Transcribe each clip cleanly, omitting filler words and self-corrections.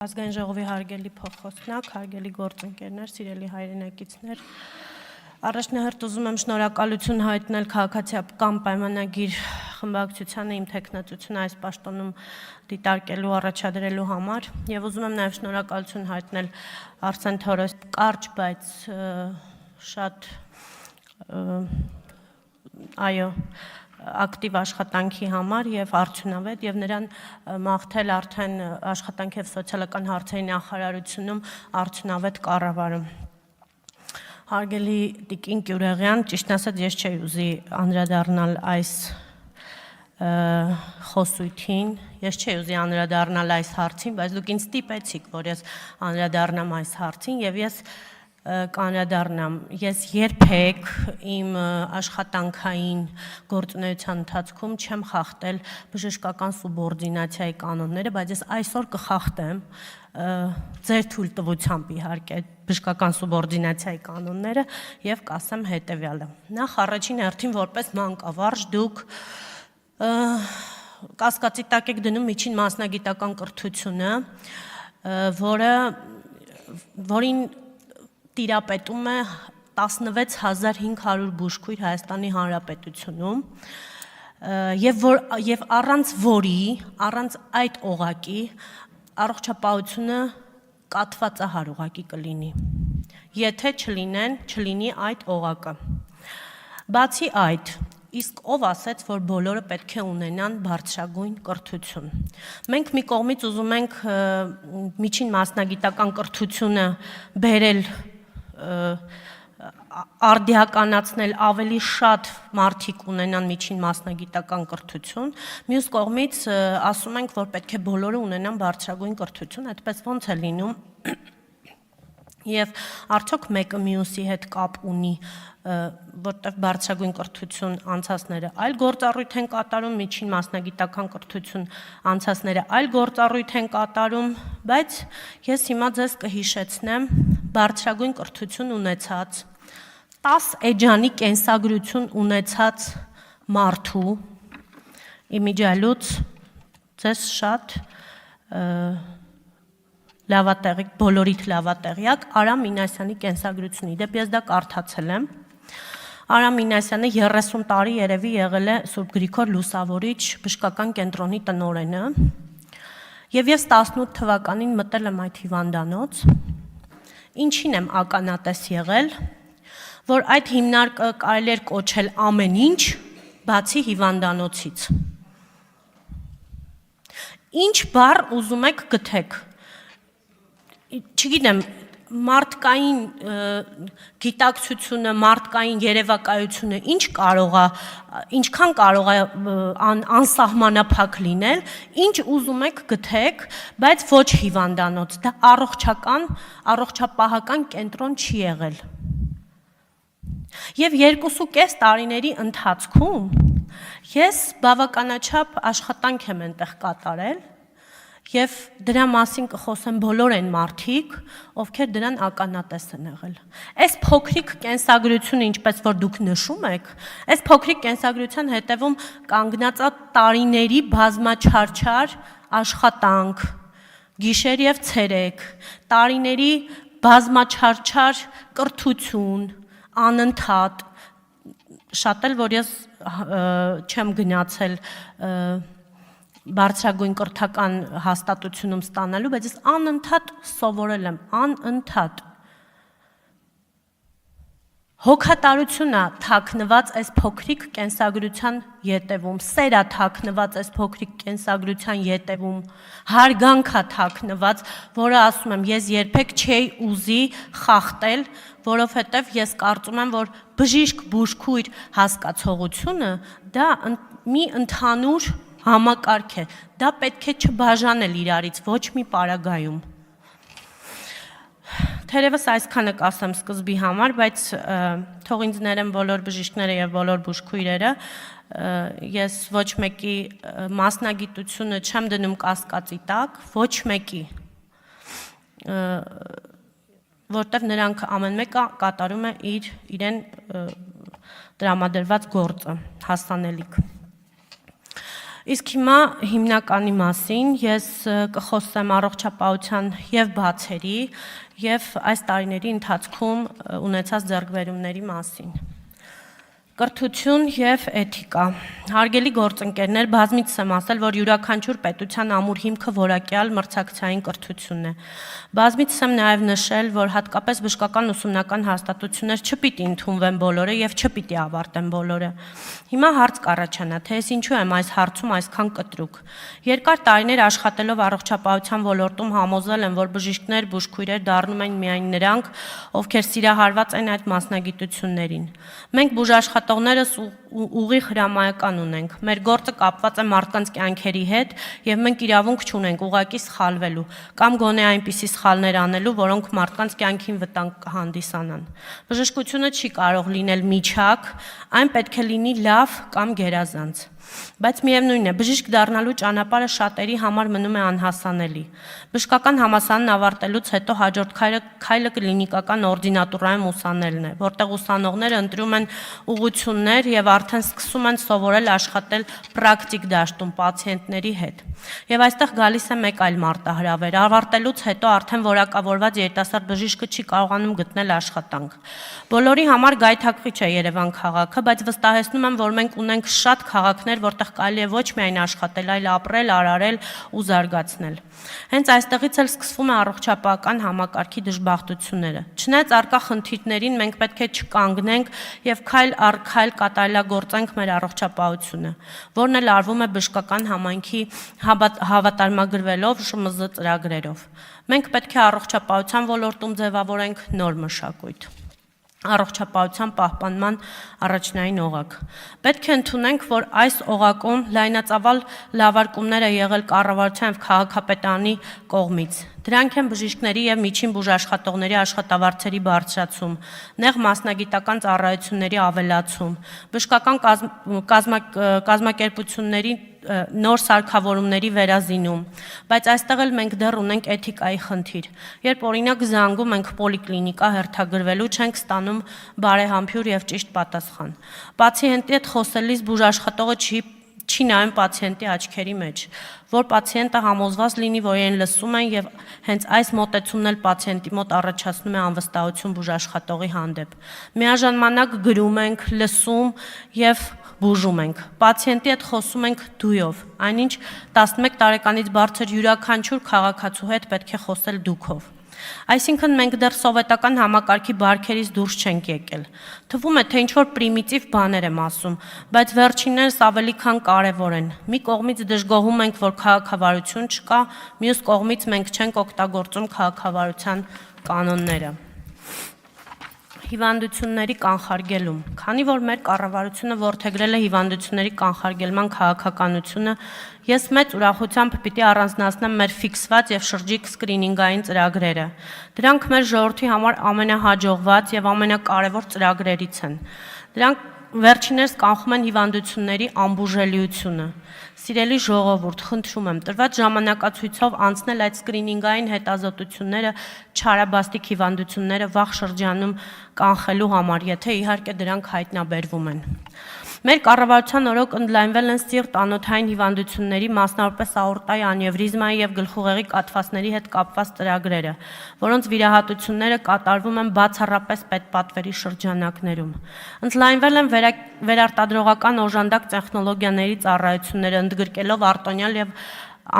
Ազգային ժողովի հարգելի փոխոստնակ, հարգելի գործընկերներ, սիրելի հայրենակիցներ, առաջնահերթ ուզում եմ շնորհակալություն հայտնել քաղաքացիական պայմանագիր խմբակցությանը իմ թեկնածությունը այս պաշտոնում դիտարկելու առաջադրելու համար եւ ուզում եմ նաեւ շնորհակալություն հայտնել Արսեն Թորոս կարճ, բայց շատ ակտիվ աշխատանքի համար եւ արդյունավետ եւ նրան մաղթել արդեն աշխատանքի եւ սոցիալական հարցերի նախարարությունում արդյունավետ կառավարում։ Հարգելի Տիկին Գյուրեղյան, ճիշտ ասած ես չէի ուզի անդրադառնալ այս խոսույթին, ես չէի ուզի անդրադառնալ այս հարցին, բայց դուք ինձ ստիպեցիք, որ ես անդրադառնամ այս հարցին եւ ես կանդրադառնամ, ես երբեք իմ աշխատանքային գործունեության ընթացքում չեմ խախտել բժշկական սուբորդինացիայի կանոնները, բայց ես այսօր կխախտեմ ձեր թույլտվությամբ իհարկե բժշկական սուբորդինացիայի կանոնները եւ կասեմ հետեւյալը։ Նախ առաջին հերթին որպես մանկավարժ դուք կասկածի տակ եք դնում միջին մասնագիտական կրթությունը, որին տիրապետում է 16500 բուժքույր Հայաստանի Հանրապետությունում եւ առանց այդ օղակի առողջապահությունը կաթվածահար օղակի կլինի, եթե չլինի այդ օղակը։ Բացի այդ, իսկ ով ասեց, որ բոլորը պետք է ունենան բարձրագույն կրթություն։ Մենք մի կողմից ուզում ենք միջին մասնագիտական կրթությունը բերել արդիականացնել ավելի շատ մարդիկ ունենան միջին մասնագիտական կրթություն, մյուս կողմից ասում ենք, որ պետք է բոլորը ունենան բարձրագույն կրթություն, այդպես ոնց է լինում եւ արդյոք մեկը մյուսի հետ կապ ունի, որտեղ բարձրագույն կրթություն անցածները այլ գործառույթ են կատարում, միջին մասնագիտական կրթություն անցածները այլ գործառույթ են կատարում, բայց ես հիմա ձեզ կհիշեցնեմ բարձրագույն կրթություն ունեցած 10 էջանի կենսագրություն ունեցած մարդու իմիջիալուց ձեզ շատ լավատեղիք, բոլորիդ լավատեղյակ Արամ Մինասյանի կենսագրությունը, իդեպ ես դա կարդացել եմ։ Արամ Մինասյանը 30 տարի երևի եղել է Սուրբ Գրիգոր Լուսավորիչ բժշկական կենտրոնի տնօրենը եւ ես 18 թվականին մտել եմ այդ հիվանդանոց, ինչին եմ ականատես եղել, որ այդ հիմնարկը կարելի էր կոչել ամեն ինչ, բացի հիվանդանոցից։ Ինչ բառ ուզում եք գթեք, չգիտեմ, մարդկային գիտակցությունը, մարդկային երևակայությունը ինչքան կարող է անսահմանափակ լինել, ինչ ուզում եք գթեք, բայց ոչ հիվանդանոց, դա առողջապահական կենտրոն չի եղել։ Եվ 2.5 տարիների ընթացքում ես բավականաչափ աշխատանք եմ այնտեղ կատարել եւ դրա մասին կխոսեմ բոլոր այն մարդիկ, ովքեր դրան ականատես են եղել։ Այս փոքրիկ կենսագրությունը, ինչպես որ դուք նշում եք, այս փոքրիկ կենսագրության հետևում կանգնած է տարիների բազմաչարչար աշխատանք, գիշեր եւ ցերեկ, տարիների բազմաչարչար կրթություն, անընդհատ, շատ էլ որ ես չեմ գնացել բարձրագույն կրթական հաստատությունում ստանալու, բայց ես անընդհատ սովորել եմ, անընդհատ։ Հոգատարություն է թաքնված այս փոքրիկ կենսագրության ետևում, սեր է թաքնված այս փոքրիկ կենսագրության ետևում, հարգանք է թաքնված, որը ասում եմ, ես երբեք չէի ուզի խախտել, որովհետև ես կարծում եմ, որ բժիշկ բուժքույր հասկացողությունը դա մի ընդհանուր համակարգ է, դա պետք է չբաժանել իրարից ոչ մի պարագայում։ Թերևս այսքանը կասեմ սկզբի համար, բայց թող ինձ ներեն բոլոր բժիշկները եւ բոլոր բուժքույրերը, ես ոչ մեկի մասնագիտությունը չեմ դնում կասկածի տակ, ոչ մեկի, որտեղ նրանք ամեն մեկը կատարում է իրեն տրամադրված գործը, հասանելիք։ Իսկ հիմա հիմնականի մասին ես կխոսեմ առողջապահության եւ բացերի եւ այս տարիների ընթացքում ունեցած ձեռքբերումների մասին։ Կրթություն եւ էթիկա։ Հարգելի գործընկերներ, բազմիցս եմ ասել, որ յուրաքանչյուր պետության ամուր հիմքը որակյալ մրցակցային կրթությունն է։ Բազմիցս եմ նաեւ նշել, որ հատկապես բժշկական ուսումնական հաստատություններ չպիտի ընդունվեն բոլորը եւ չպիտի ավարտեն բոլորը։ Հիմա հարց կառաջանա, թե ես ինչու եմ այս հարցում այսքան կտրուկ։ Երկար տարիներ աշխատելով առողջապահության ոլորտում համոզվել եմ, որ բժիշկներ, բուժքույրեր դառնում են միայն նրանք, ովքեր սիրահարված են այդ մասնագիտություններին։ Մենք բուժաշխատողներս ուղիղ հրամայական ունենք։ Մեր գործը կապված է մարդկանց կյանքերի հետ եւ մենք իրավունք չունենք ուղակի սխալվելու կամ գոնե այնպիսի սխալներ անելու, որոնք մարդկանց կյանքին վտանգ կհանդիսանան։ Բժշկությունը չի կարող լինել միջակ, այն պետք է լինի լավ կամ գերազանց։ Բայց միևնույն է, բժիշկ դառնալու ճանապարհը շատերի համար մնում է անհասանելի։ Բժշկական համալսարանն ավարտելուց հետո հաջորդ քայլը կլինիկական օրդինատուրայում ուսանելն է, որտեղ ուսանողները ընտրում են ուղղություններ եւ արդեն սկսում են սովորել աշխատել պրակտիկ դաշտում պացիենտների հետ։ Եվ այստեղ գալիս է մեկ այլ մարտահրավեր։ Ավարտելուց հետո արդեն որակավորված երիտասարդ բժիշկը չի կարողանում գտնել աշխատանք։ Բոլորի համար գայթակղիչ է Երևան քաղաքը, բայց վստահեցնում եմ, որ մենք ունենք շատ քաղաքներ, որտեղ կարելի է ոչ միայն աշխատել, այլ ապրել, արարել ու զարգացնել։ Հենց այստեղից էլ սկսվում է առողջապահական համակարգի դժբախտությունները։ Չնայած առկա խնդիրներին մենք պետք է չկանգնենք եւ քայլ առ քայլ կատարելագործենք մեր առողջապահությունը, որն էլ արվում է բժշկական համայնքի հավատարմագրվելով ՇՄԶ ծրագրերով։ Մենք պետք է առողջապահության ոլորտում ձևավորենք նոր մշակույթ։ Առողջապահության պահպանման առաջնային օղակ։ Պետք է ընդունենք, որ այս օղակում լայնածավալ լավարկումներ է եղել կառավարության եւ քաղաքապետարանի կողմից։ Դրանք են բժիշկների եւ միջին բուժաշխատողների աշխատավարձերի բարձրացում, նեղ մասնագիտական ծառայությունների ավելացում, բժշկական կազմակերպությունների նոր սարքավորումների վերազինում, բայց այստեղ էլ մենք դեռ ունենք էթիկայի խնդիր։ Երբ օրինակ զանգում ենք պոլիկլինիկա հերթագրվելու, չենք ստանում բարեհամբույր եւ ճիշտ պատասխան։ Պացիենտի հետ խոսելիս բուժաշխատողը չի նայում պացիենտի աչքերի մեջ, որ պացիենտը համոզված լինի, որ իրեն լսում են եւ հենց այս մոտեցումն էլ պացիենտի մոտ առաջացնում է անվստահություն բուժաշխատողի հանդեպ։ Միաժամանակ գրում ենք, լսում եւ բուժում ենք։ Պացիենտի հետ խոսում ենք դույով, այնինչ 11 տարեկանից բարձր յուրաքանչյուր քաղաքացու հետ պետք է խոսել դուքով։ Այսինքն մենք դեռ սովետական համակարգի բարքերից դուրս չենք եկել։ Թվում է, թե ինչ-որ պրիմիտիվ բաներ եմ ասում, բայց վերջիններս ավելի քան կարևոր են։ Մի կողմից դժգոհում ենք, որ քաղաքավարություն չկա, մյուս կողմից մենք չենք օգտագործում քաղաքավարության կանոնները։ Հիվանդությունների կանխարգելում։ Քանի որ մեր կառավարությունը որդեգրել է հիվանդությունների կանխարգելման քաղաքականությունը, ես մեծ ուրախությամբ պիտի առանձնացնեմ մեր ֆիքսված եւ շրջիկ սկրինինգային ծրագրերը։ Դրանք մեր ժողովրդի համար ամենահաջողված եւ ամենակարևոր ծրագրերից են։ Դրանք վերջիններս կանխում են հիվանդությունների անբուժելիությունը։ Սիրելի ժողովուրդ, խնդրում եմ, տրված ժամանակացույցով անցնել այդ սկրինինգային հետազոտությունները չարաբաստիկ հիվանդությունները վաղ շրջանում կանխելու համար, եթե իհարկե դրանք հայտնաբերվում են։ Մեր կառավարության օրոք ընդլայնվել են սիրտ-անոթային հիվանդությունների, մասնավորապես աորտայի անևրիզմայի եւ գլխուղեղի կաթվածների հետ կապված ծրագրերը, որոնց վիրահատությունները կատարվում են բացառապես պետպատվերի շրջանակներում։ Ընդլայնվել են վերարտադրողական օժանդակ տեխնոլոգիաների ծառայությունները, ընդգրկելով արտոնյալ եւ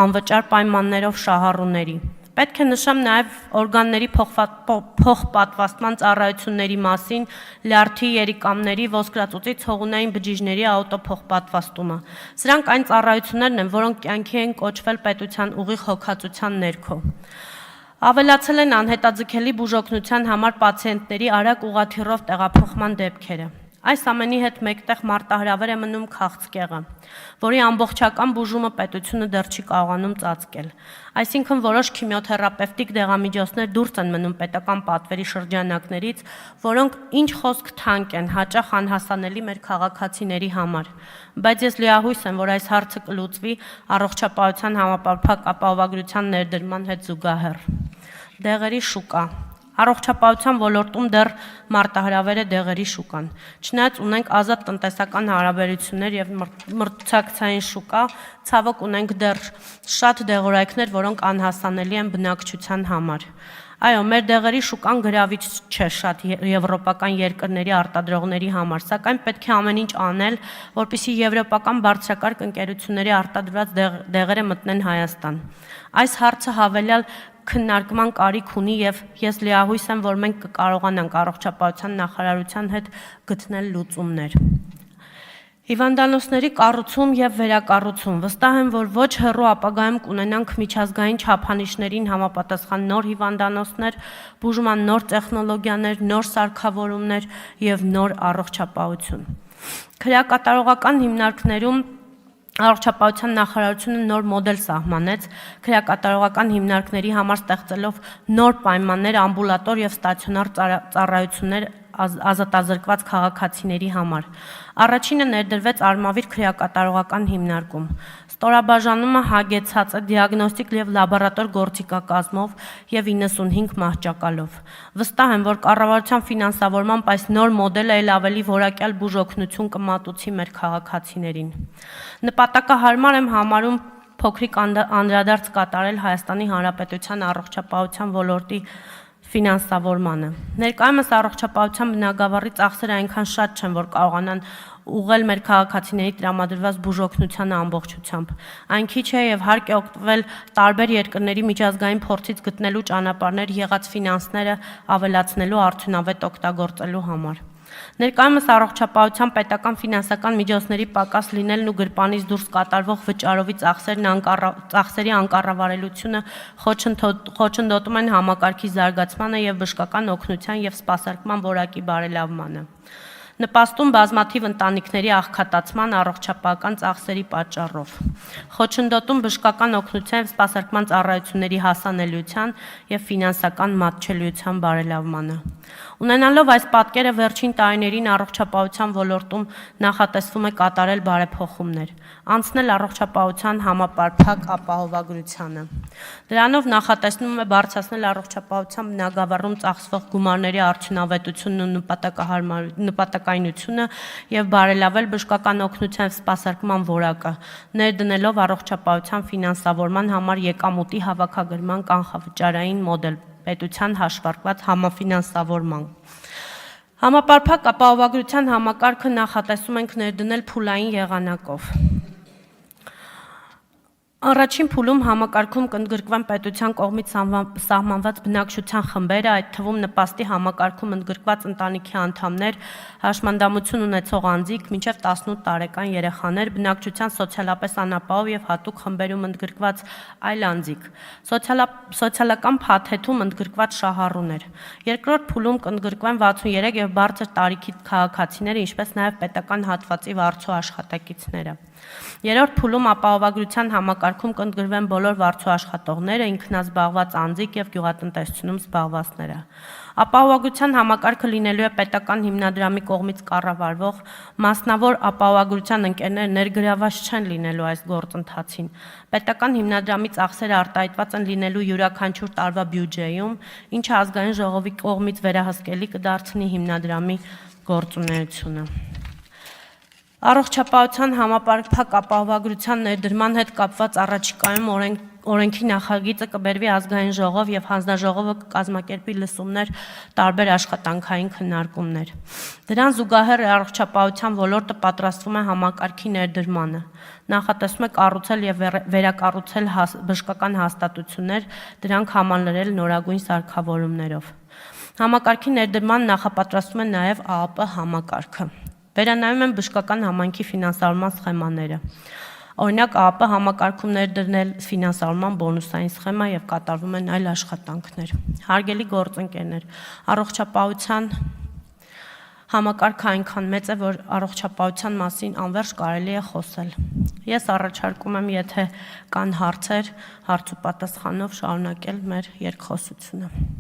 անվճար պայմաններով շահառուների։ Պետք է նշեմ նաև օրգանների փոխպատվաստման ծառայությունների մասին, լյարդի, երիկամների, ոսկրածուծի ցողունային բջիջների աուտոփոխպատվաստումը։ Սրանք այն ծառայություններն են, որոնք կյանքի են կոչվել պետության ուղիղ հոգացության ներքո։ Ավելացել են անհետաձգելի բուժօգնության համար պացիենտների արագ ուղղաթիռով տեղափոխման դեպքերը։ Այս ամենի հետ մեկտեղ մարտահրավեր է մնում քաղցկեղը, որի ամբողջական բուժումը պետությունը դեռ չի կարողանում ծածկել։ Այսինքն որոշ քիմիոթերապևտիկ դեղամիջոցներ դուրս են մնում պետական պատվերի շրջանակներից, որոնք ինչ խոսք թանկ են, հաճախ անհասանելի մեր քաղաքացիների համար։ Բայց ես լիահույս եմ, որ այս հարցը կլուծվի առողջապահության համապարփակ ապահովագրության ներդրման հետ զուգահեռ։ Դեղերի շուկա։ Առողջապահության ոլորտում դեռ մարտահրավեր է դեղերի շուկան։ Չնայած ունենք ազատ տնտեսական հարաբերություններ եւ մրցակցային շուկա, ցավոք ունենք դեռ շատ դեղորայքներ, որոնք անհասանելի են բնակչության համար։ Այո, մեր դեղերի շուկան գրավիչ չէ շատ եվրոպական երկրների արտադրողների համար, սակայն պետք է ամեն ինչ անել, որպեսզի եվրոպական բարձրակարգ ընկերությունների արտադրված դեղերը մտնեն Հայաստան։ Այս հարցը հավելյալ քննարկման կարիք ունի եւ ես լիահույս եմ, որ մենք կկարողանանք առողջապահության նախարարության հետ գտնել լուծումներ։ Հիվանդանոցների կառուցում եւ վերակառուցում։ Վստահ եմ, որ ոչ հեռու ապագայում կունենանք միջազգային չափանիշներին համապատասխան նոր հիվանդանոցներ, բուժման նոր տեխնոլոգիաներ, նոր սարքավորումներ եւ նոր առողջապահություն։ Քրեակատարողական հիմնարկներում Առողջապահության նախարարությունը նոր մոդել սահմանեց, քրեակատարողական հիմնարկների համար ստեղծելով նոր պայմաններ ամբուլատոր եւ ստացիոնար ծառայություններ ազատազրկված քաղաքացիների համար։ Առաջինը ներդրվեց Արմավիր քրեակատարողական հիմնարկում։ Ստորաբաժանումը հագեցած է դիագնոստիկ եւ լաբորատոր գործիքակազմով եւ 95 մահճակալով։ Վստահ եմ, որ կառավարության ֆինանսավորմամբ այս նոր մոդելը ել ավելի որակյալ բուժօգնություն կմատուցի մեր քաղաքացիներին։ Նպատակահարմար եմ համարում փոքրիկ անդրադարձ կատարել Հայաստանի Հանրապետության առողջապահության ոլորտի ֆինանսավորմանը։ Ներկայումս առողջապահության բնագավառի ծախսերը այնքան շատ չեն, որ կարողանան ուղղել մեր քաղաքացիների տրամադրված բուժօգնությանը ամբողջությամբ։ Այն քիչ է եւ հարկ է օգտվել տարբեր երկրների միջազգային փորձից գտնելու ճանապարհներ եղած ֆինանսները ավելացնելու արդյունավետ օգտագործելու համար։ Ներկայումս առողջապահության պետական ֆինանսական միջոցների պակաս լինելն ու գրպանից դուրս կատարվող վճարովի ծախսերի անկառավարելիությունը խոչընդոտում են համակարգի զարգացմանը եւ բժշկական օգնության եւ սպասարկման որակի բարելավմանը։ Նպաստում բազմաթիվ ընտանիքների աղքատացման առողջապահական ծախսերի պատճառով։ Խոչընդոտում բժշկական օգնության եւ սպասարկման ծառայությունների հասանելիության եւ ֆինանսական մատչելիության բարելավմանը։ Ունենալով այս պատկերը վերջին տարիներին առողջապահության ոլորտում նախատեսվում է կատարել բարեփոխումներ, անցնել առողջապահության համապարփակ ապահովագրությանը։ Դրանով նախատեսվում է բարձրացնել առողջապահության բնագավառում ծախսվող գումարների արդյունավետությունն ու նպատակայնությունը եւ բարելավել բժշկական օգնության սպասարկման որակը, ներդնելով առողջապահության ֆինանսավորման համար եկամուտի հավաքագրման կանխավճարային մոդել պետության հաշվարկված համաֆինանսավորման։ Համապարփակ ապահովագրության համակարգը նախատեսում ենք ներդնել փուլային եղանակով։ Առաջին փուլում համակարգում կընդգրկվեն պետության կողմից սահմանված բնակչության խմբերը, այդ թվում նպաստի համակարգում ընդգրկված ընտանիքի անդամներ, հաշմանդամություն ունեցող անձիկ, մինչև 18 տարեկան երեխաներ, բնակչության սոցիալապես անապահով եւ հատուկ խմբերում ընդգրկված այլ անձիկ, սոցիալական փաթեթում ընդգրկված շահառուներ։ Երկրորդ փուլում կընդգրկվեն 63 եւ բարձր տարիքի քաղաքացիները, ինչպես նաեւ պետական հատվածի վարձու աշխատակիցները։ Երրորդ փուլում ապահովագրության համակարգում կընդգրկվեն բոլոր վարձու աշխատողները, ինքնազբաղված անձիկ եւ գյուղատնտեսությունում զբաղվածները։ Ապահովագրության համակարգը լինելու է պետական հիմնադրամի կողմից կառավարվող, մասնավոր ապահովագրության ընկերները ներգրավված չեն լինելու այս գործընթացին։ Պետական հիմնադրամի ծախսերը արտահայտված են լինելու յուրաքանչյուր տարվա բյուջեում, ինչը ազգային ժողովի կողմից վերահսկելի կդարձնի հիմնադրամի գործունեությունը։ Առողջապահության համապարփակ ապահովագրության ներդրման հետ կապված առաջիկայում օրենքի նախագիծը կբերվի ազգային ժողով եւ հանձնաժողովը կկազմակերպի լսումներ, տարբեր աշխատանքային քննարկումներ։ Դրան զուգահեռ առողջապահության ոլորտը պատրաստվում է համակարգի ներդրմանը։ Նախատեսվում է կառուցել եւ վերակառուցել բժշկական հաստատություններ, դրանք համալրել նորագույն սարքավորումներով։ Համակարգի ներդրման նախապատրաստվում է նաեւ ԱԱՊ համակարգը։ Վերանայում են բժշկական համայնքի ֆինանսավորման սխեմաները։ Օրինակ ԱԱՊ համակարգում ներդրնել ֆինանսավորման բոնուսային սխեմա եւ կատարվում են այլ աշխատանքներ։ Հարգելի գործընկերներ, առողջապահության համակարգը այնքան մեծ է, որ առողջապահության մասին անվերջ կարելի է խոսել։ Ես առաջարկում եմ, եթե կան հարցեր, հարց ու պատասխանով շարունակել մեր երկխոսությունը։